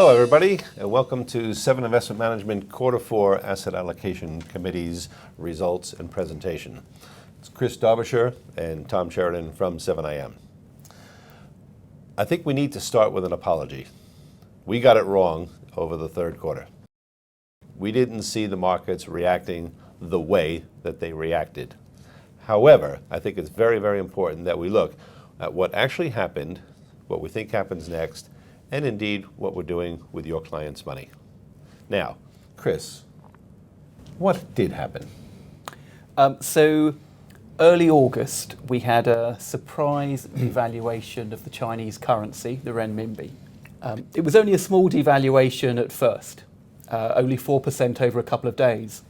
Hello, everybody, and welcome to 7 Investment Management Quarter 4 Asset Allocation Committee's results and presentation. It's Chris Darbyshire and Tom Sheridan from 7IM. I think we need to start with an apology. We got it wrong over the third quarter. We didn't see the markets reacting the way that they reacted. However, I think it's very, very important that we look at what actually happened, what we think happens next, and indeed what we're doing with your clients' money. Now, Chris, what did happen? So early August, we had a surprise devaluation of the Chinese currency, the renminbi. It was only a small devaluation at first, only 4% over a couple of days.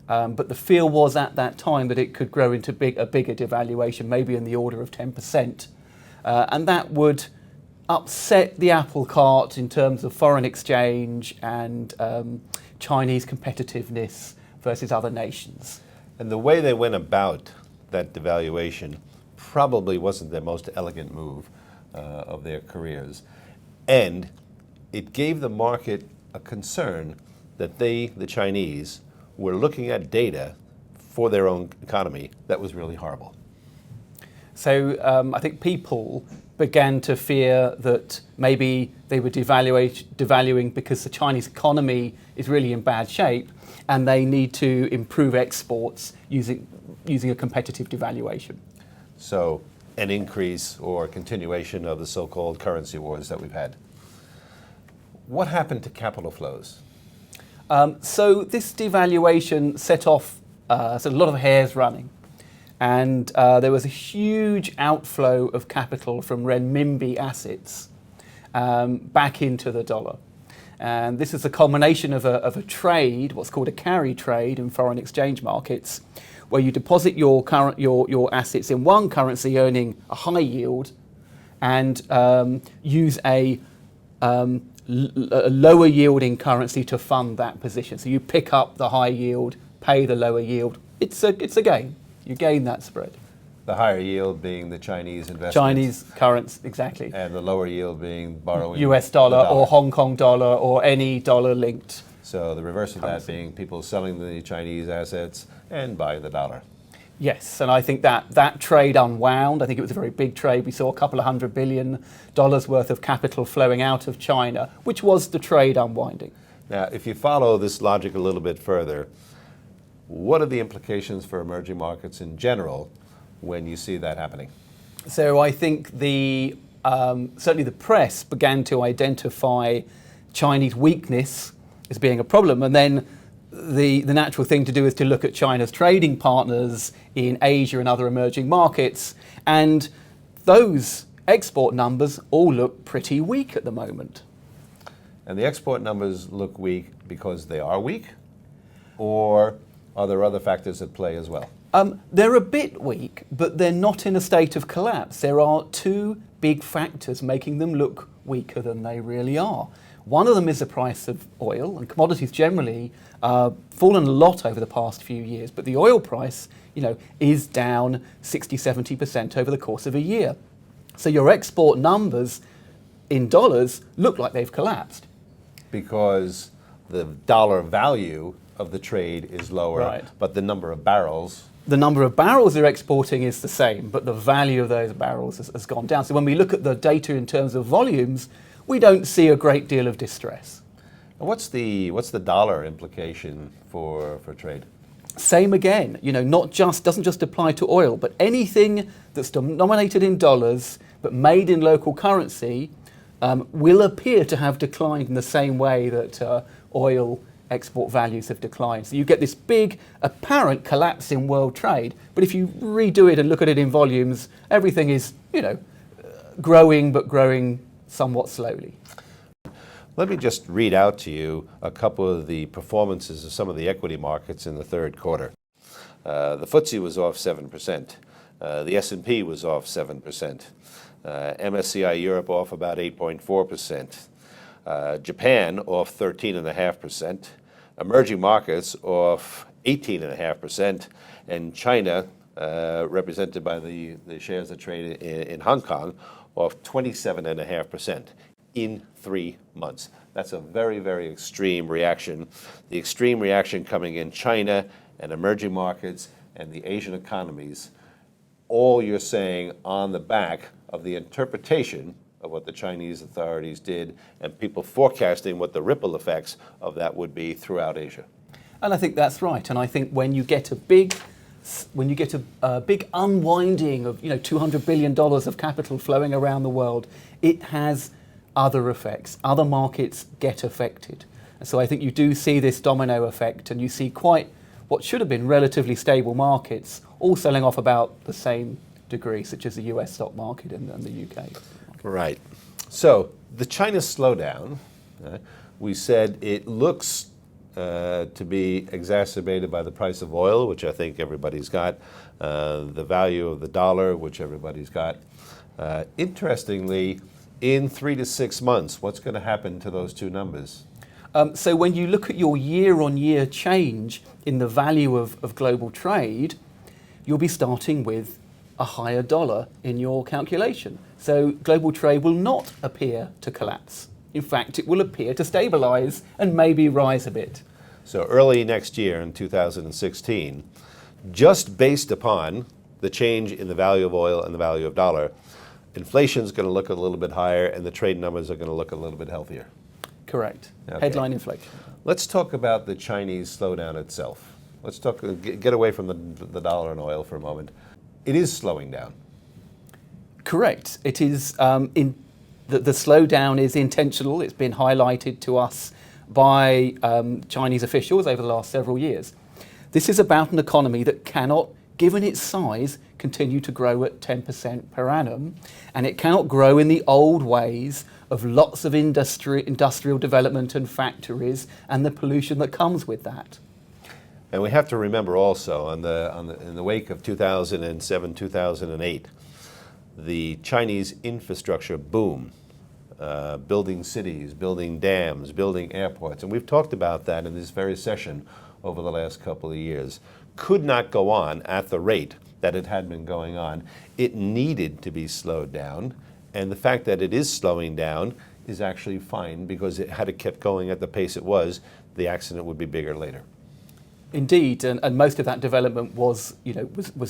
But the fear was at that time that it could grow into a bigger devaluation, maybe in the order of 10%. And that would upset the apple cart in terms of foreign exchange and Chinese competitiveness versus other nations. And the way they went about that devaluation probably wasn't their most elegant move of their careers. And it gave the market a concern that they, the Chinese, were looking at data for their own economy that was really horrible. So I think people began to fear that maybe they were devaluing because the Chinese economy is really in bad shape and they need to improve exports using a competitive devaluation. So an increase or continuation of the so-called currency wars that we've had. What happened to capital flows? So this devaluation set off a lot of hairs running. And there was a huge outflow of capital from renminbi assets back into the dollar. And this is a culmination of a trade, what's called a carry trade in foreign exchange markets, where you deposit your assets in one currency earning a high yield and use a lower yielding currency to fund that position. So you pick up the high yield, pay the lower yield. It's a gain. You gain that spread. The higher yield being the Chinese investments. Chinese currency, exactly. And the lower yield being borrowing US dollar or Hong Kong dollar or any dollar linked. So the reverse of currency. That being people selling the Chinese assets and buying the dollar. Yes, and I think that trade unwound. I think it was a very big trade. We saw a couple of $100 billion worth of capital flowing out of China, which was the trade unwinding. Now, if you follow this logic a little bit further, what are the implications for emerging markets in general when you see that happening? So I think certainly the press began to identify Chinese weakness as being a problem, and then the natural thing to do is to look at China's trading partners in Asia and other emerging markets, and those export numbers all look pretty weak at the moment. And the export numbers look weak because they are weak, or are there other factors at play as well? They're a bit weak, but they're not in a state of collapse. There are two big factors making them look weaker than they really are. One of them is the price of oil, and commodities generally fallen a lot over the past few years, but the oil price, is down 60-70% over the course of a year. So your export numbers in dollars look like they've collapsed. Because the dollar value of the trade is lower, right, but the number of barrels... The number of barrels they're exporting is the same, but the value of those barrels has gone down. So when we look at the data in terms of volumes, we don't see a great deal of distress. And what's the dollar implication for trade? Same again, doesn't just apply to oil, but anything that's denominated in dollars but made in local currency will appear to have declined in the same way that oil export values have declined. So you get this big apparent collapse in world trade, but if you redo it and look at it in volumes, everything is, growing, but growing somewhat slowly. Let me just read out to you a couple of the performances of some of the equity markets in the third quarter. The FTSE was off 7%. The S&P was off 7%. MSCI Europe off about 8.4%. Japan off 13.5%. Emerging markets off 18.5%. And China, represented by the shares that trade in Hong Kong, off 27.5% in 3 months. That's a very, very extreme reaction. The extreme reaction coming in China and emerging markets and the Asian economies, all you're saying on the back of the interpretation of what the Chinese authorities did and people forecasting what the ripple effects of that would be throughout Asia. And I think that's right. And I think when you get a big unwinding of $200 billion of capital flowing around the world, it has other effects. Other markets get affected. And so I think you do see this domino effect, and you see quite what should have been relatively stable markets all selling off about the same degree, such as the US stock market and the UK. Right. So the China slowdown, we said it looks to be exacerbated by the price of oil, which I think everybody's got, the value of the dollar, which everybody's got. Interestingly, in 3 to 6 months, what's going to happen to those two numbers? So when you look at your year-on-year change in the value of global trade, you'll be starting with a higher dollar in your calculation. So global trade will not appear to collapse. In fact, it will appear to stabilize and maybe rise a bit. So early next year in 2016, just based upon the change in the value of oil and the value of dollar, inflation's going to look a little bit higher and the trade numbers are going to look a little bit healthier. Correct. Okay. Headline inflation. Let's talk about the Chinese slowdown itself. Let's get away from the dollar and oil for a moment. It is slowing down. Correct. It is. The slowdown is intentional. It's been highlighted to us by Chinese officials over the last several years. This is about an economy that cannot, given its size, continue to grow at 10% per annum, and it cannot grow in the old ways of lots of industrial development and factories and the pollution that comes with that. And we have to remember also, in the wake of 2007, 2008, the Chinese infrastructure boom, building cities, building dams, building airports, and we've talked about that in this very session over the last couple of years, could not go on at the rate that it had been going on. It needed to be slowed down, and the fact that it is slowing down is actually fine, because had it kept going at the pace it was, the accident would be bigger later. Indeed, and most of that development was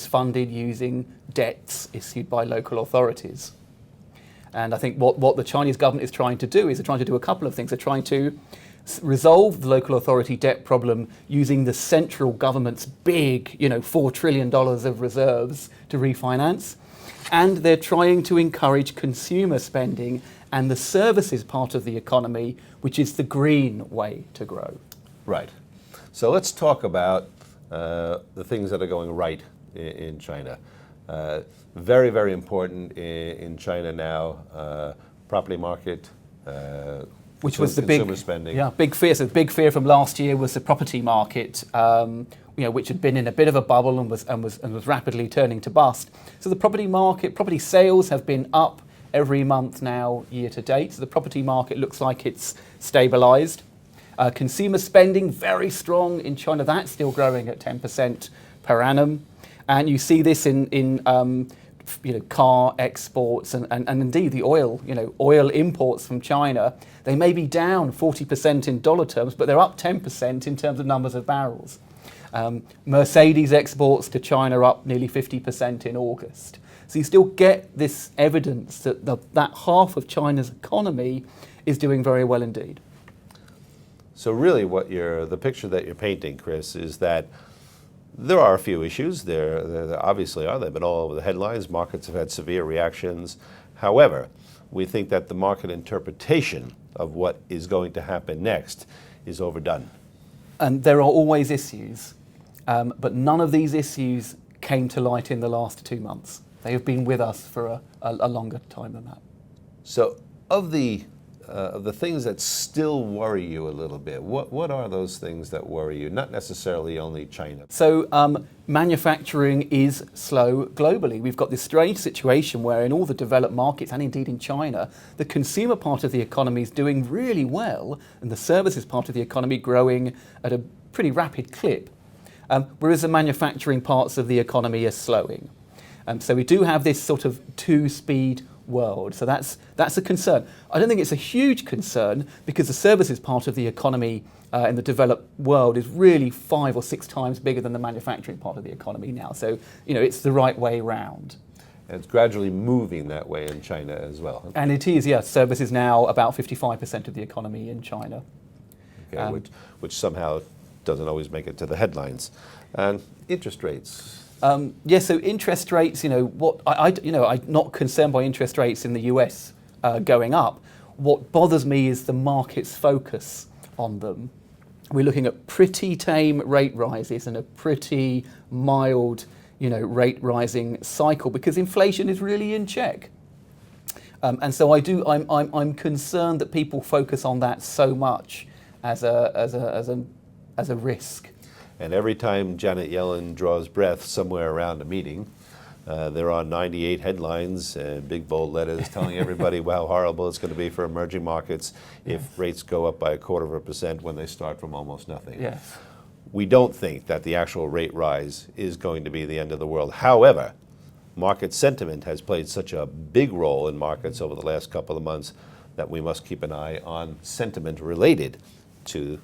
funded using debts issued by local authorities. And I think what the Chinese government is trying to do is they're trying to do a couple of things. They're trying to resolve the local authority debt problem using the central government's big, $4 trillion of reserves to refinance. And they're trying to encourage consumer spending and the services part of the economy, which is the green way to grow. Right. So let's talk about the things that are going right in China. Very, very important in China now, property market, which was the consumer spending. Big fear. So the big fear from last year was the property market, which had been in a bit of a bubble and was rapidly turning to bust. So the property market, property sales have been up every month now, year to date. So the property market looks like it's stabilized. Consumer spending, very strong in China. That's still growing at 10% per annum. And you see this in car exports and indeed the oil, oil imports from China. They may be down 40% in dollar terms, but they're up 10% in terms of numbers of barrels. Mercedes exports to China are up nearly 50% in August. So you still get this evidence that that half of China's economy is doing very well indeed. So really the picture that you're painting, Chris, is that there are a few issues. There obviously are. They've been all over the headlines. Markets have had severe reactions. However, we think that the market interpretation of what is going to happen next is overdone. And there are always issues, but none of these issues came to light in the last 2 months. They have been with us for a longer time than that. So of the things that still worry you a little bit, what are those things that worry you? Not necessarily only China. So manufacturing is slow globally. We've got this strange situation where in all the developed markets and indeed in China, the consumer part of the economy is doing really well and the services part of the economy growing at a pretty rapid clip, whereas the manufacturing parts of the economy are slowing. So we do have this sort of two-speed world. So that's a concern. I don't think it's a huge concern because the services part of the economy in the developed world is really 5 or 6 times bigger than the manufacturing part of the economy now. So, it's the right way round. And it's gradually moving that way in China as well. And it is, yes. Services now about 55% of the economy in China. Okay, which somehow doesn't always make it to the headlines. And interest rates. Yes, so interest rates, I'm not concerned by interest rates in the US going up. What bothers me is the market's focus on them. We're looking at pretty tame rate rises and a pretty mild, rate rising cycle because inflation is really in check. And so I'm concerned that people focus on that so much as a risk. And every time Janet Yellen draws breath somewhere around a meeting, there are 98 headlines and big bold letters telling everybody how horrible it's going to be for emerging markets if rates go up by 0.25% when they start from almost nothing. Yes. We don't think that the actual rate rise is going to be the end of the world. However, market sentiment has played such a big role in markets over the last couple of months that we must keep an eye on sentiment related to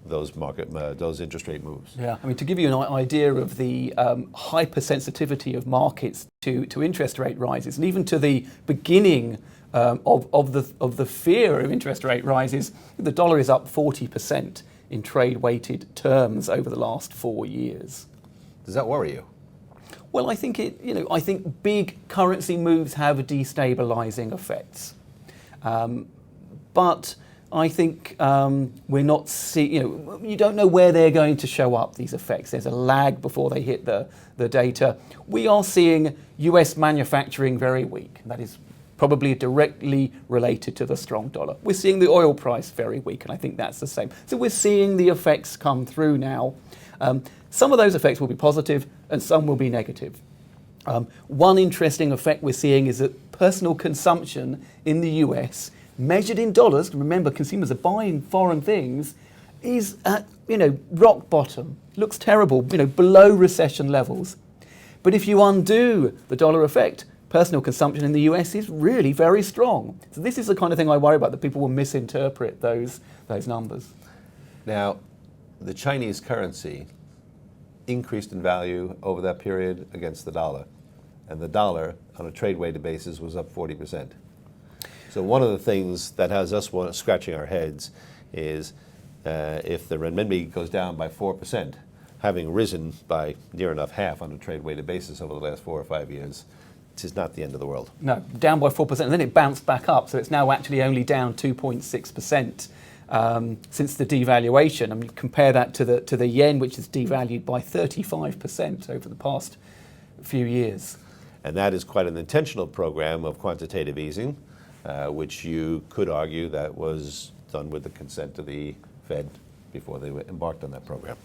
those interest rate moves. Yeah, I mean, to give you an idea of the hypersensitivity of markets to interest rate rises, and even to the beginning of the fear of interest rate rises, the dollar is up 40% in trade-weighted terms over the last 4 years. Does that worry you? Well, I think I think big currency moves have destabilizing effects, but I think we're not seeing, you don't know where they're going to show up, these effects. There's a lag before they hit the data. We are seeing US manufacturing very weak. That is probably directly related to the strong dollar. We're seeing the oil price very weak, and I think that's the same. So we're seeing the effects come through now. Some of those effects will be positive and some will be negative. One interesting effect we're seeing is that personal consumption in the US, measured in dollars, remember consumers are buying foreign things, is at rock bottom. Looks terrible, below recession levels. But if you undo the dollar effect, personal consumption in the US is really very strong. So this is the kind of thing I worry about, that people will misinterpret those numbers. Now, the Chinese currency increased in value over that period against the dollar, and the dollar on a trade-weighted basis was up 40%. So one of the things that has us scratching our heads is if the renminbi goes down by 4%, having risen by near enough half on a trade-weighted basis over the last 4 or 5 years, it is not the end of the world. No, down by 4%, and then it bounced back up, so it's now actually only down 2.6% since the devaluation. I mean, compare that to the yen, which is devalued by 35% over the past few years. And that is quite an intentional program of quantitative easing, which you could argue that was done with the consent of the Fed before they embarked on that program.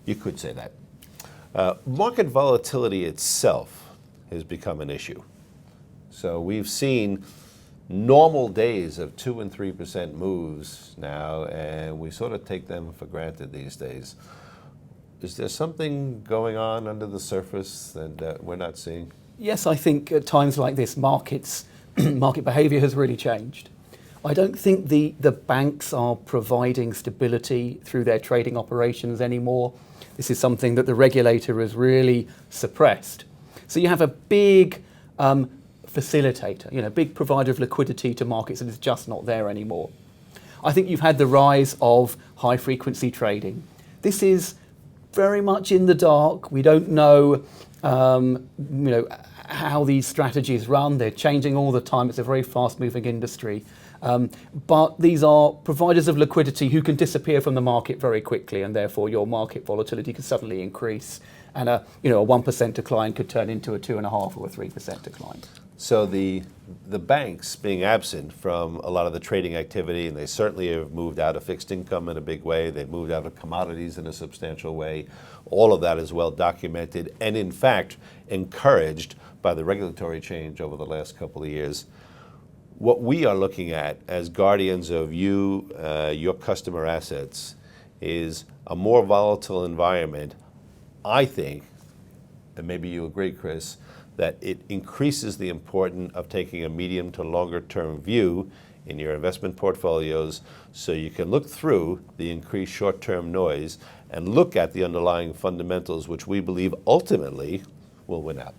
You could say that. Market volatility itself has become an issue. So we've seen normal days of 2 and 3% moves now, and we sort of take them for granted these days. Is there something going on under the surface that we're not seeing? Yes, I think at times like this, market behaviour has really changed. I don't think the banks are providing stability through their trading operations anymore. This is something that the regulator has really suppressed. So you have a big facilitator, big provider of liquidity to markets that is just not there anymore. I think you've had the rise of high frequency trading. This is very much in the dark. We don't know, how these strategies run. They're changing all the time. It's a very fast-moving industry. But these are providers of liquidity who can disappear from the market very quickly, and therefore your market volatility can suddenly increase, and a 1% decline could turn into a 2.5% or a 3% decline. So the banks being absent from a lot of the trading activity, and they certainly have moved out of fixed income in a big way, they've moved out of commodities in a substantial way. All of that is well documented and in fact encouraged by the regulatory change over the last couple of years. What we are looking at as guardians of your customer assets, is a more volatile environment. I think, and maybe you agree, Chris, that it increases the importance of taking a medium to longer term view in your investment portfolios so you can look through the increased short-term noise and look at the underlying fundamentals, which we believe ultimately will win out.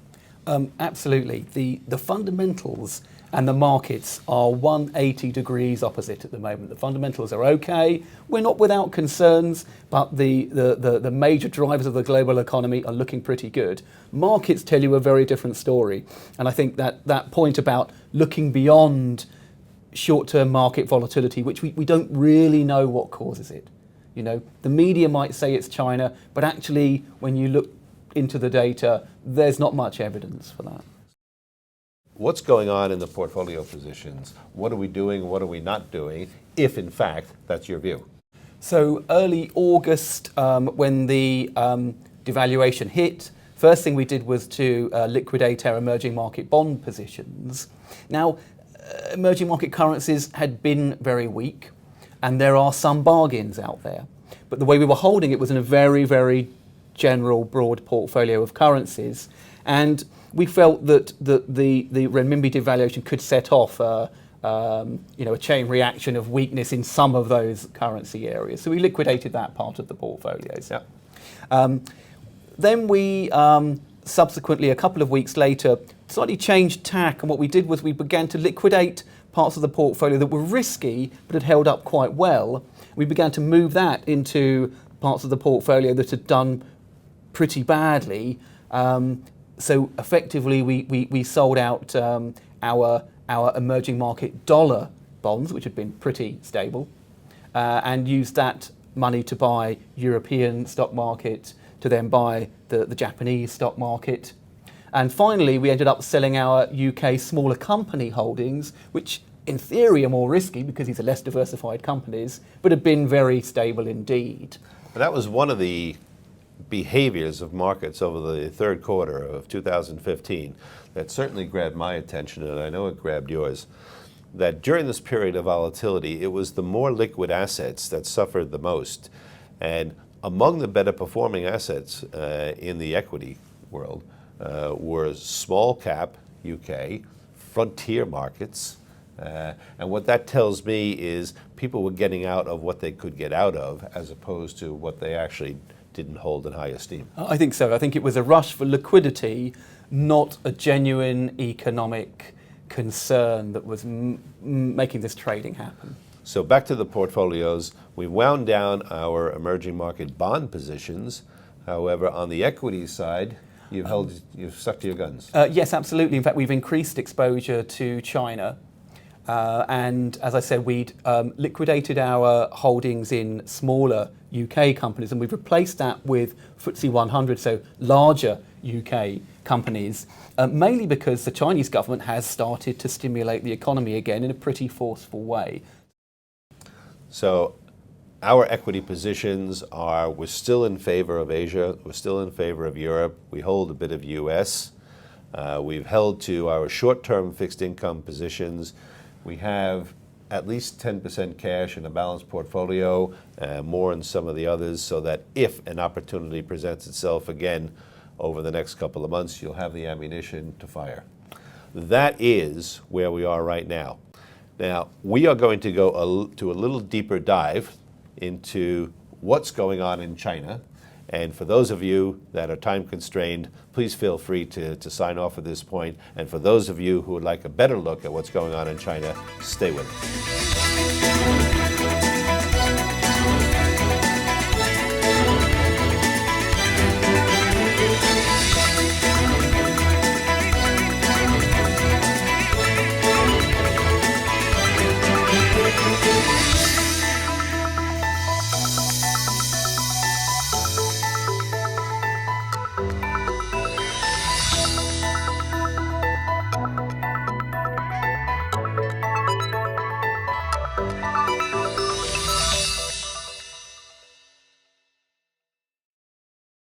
Absolutely. The fundamentals and the markets are 180 degrees opposite at the moment. The fundamentals are okay. We're not without concerns, but the major drivers of the global economy are looking pretty good. Markets tell you a very different story. And I think that point about looking beyond short-term market volatility, which we don't really know what causes it. You know, the media might say it's China, but actually when you look into the data, there's not much evidence for that. What's going on in the portfolio positions? What are we doing? What are we not doing? If in fact that's your view. So early August, when the devaluation hit, first thing we did was to liquidate our emerging market bond positions. Now, emerging market currencies had been very weak, and there are some bargains out there. But the way we were holding it was in a very, very general, broad portfolio of currencies, and we felt that the renminbi devaluation could set off a chain reaction of weakness in some of those currency areas. So we liquidated that part of the portfolios. Yeah. Then we subsequently, a couple of weeks later, slightly changed tack, and what we did was we began to liquidate parts of the portfolio that were risky but had held up quite well. We began to move that into parts of the portfolio that had done pretty badly. So effectively, we sold out our emerging market dollar bonds, which had been pretty stable, and used that money to buy European stock market, to then buy the Japanese stock market. And finally, we ended up selling our UK smaller company holdings, which in theory are more risky because these are less diversified companies, but have been very stable indeed. That was one of the behaviors of markets over the third quarter of 2015 that certainly grabbed my attention, and I know it grabbed yours. That during this period of volatility, it was the more liquid assets that suffered the most. And among the better performing assets in the equity world were small cap UK, frontier markets. And what that tells me is people were getting out of what they could get out of as opposed to what they actually didn't hold in high esteem. I think so. I think it was a rush for liquidity, not a genuine economic concern that was making this trading happen. So back to the portfolios, we wound down our emerging market bond positions. However, on the equity side, you've stuck to your guns. Yes, absolutely. In fact, we've increased exposure to China. And as I said, we'd liquidated our holdings in smaller UK companies, and we've replaced that with FTSE 100, so larger UK companies, mainly because the Chinese government has started to stimulate the economy again in a pretty forceful way. So our equity positions we're still in favor of Asia, we're still in favor of Europe, we hold a bit of US, we've held to our short-term fixed income positions. We have at least 10% cash in a balanced portfolio, more in some of the others, so that if an opportunity presents itself again over the next couple of months, you'll have the ammunition to fire. That is where we are right now. Now, we are going to go to a little deeper dive into what's going on in China. And for those of you that are time constrained, please feel free to sign off at this point. And for those of you who would like a better look at what's going on in China, stay with us.